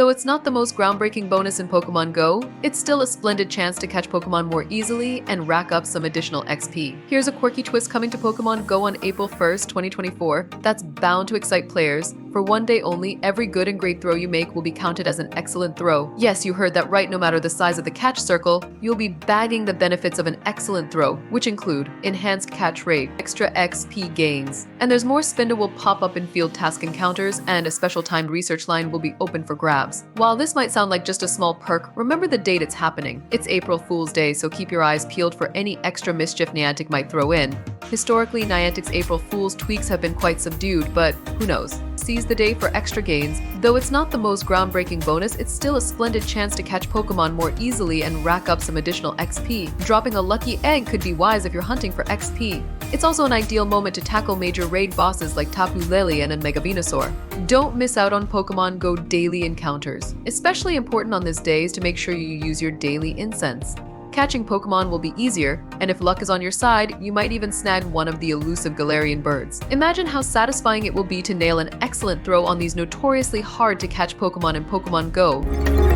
Though it's not the most groundbreaking bonus in Pokemon Go, it's still a splendid chance to catch Pokemon more easily and rack up some additional XP. Here's a quirky twist coming to Pokemon Go on April 1st, 2024 that's bound to excite players. For one day only, every good and great throw you make will be counted as an excellent throw. Yes, you heard that right, no matter the size of the catch circle, you'll be bagging the benefits of an excellent throw, which include enhanced catch rate, extra XP gains, and there's more Spinda will pop up in field task encounters, and a special timed research line will be open for grabs. While this might sound like just a small perk, remember the date it's happening. It's April Fool's Day, so keep your eyes peeled for any extra mischief Niantic might throw in. Historically, Niantic's April Fool's tweaks have been quite subdued, but who knows? Seize the day for extra gains. Though it's not the most groundbreaking bonus, it's still a splendid chance to catch Pokemon more easily and rack up some additional XP. Dropping a lucky egg could be wise if you're hunting for XP. It's also an ideal moment to tackle major raid bosses like Tapu Lele and Mega Venusaur. Don't miss out on Pokemon Go daily encounters. Especially important on this day is to make sure you use your daily incense. Catching Pokemon will be easier, and if luck is on your side, you might even snag one of the elusive Galarian birds. Imagine how satisfying it will be to nail an excellent throw on these notoriously hard to catch Pokemon in Pokemon Go.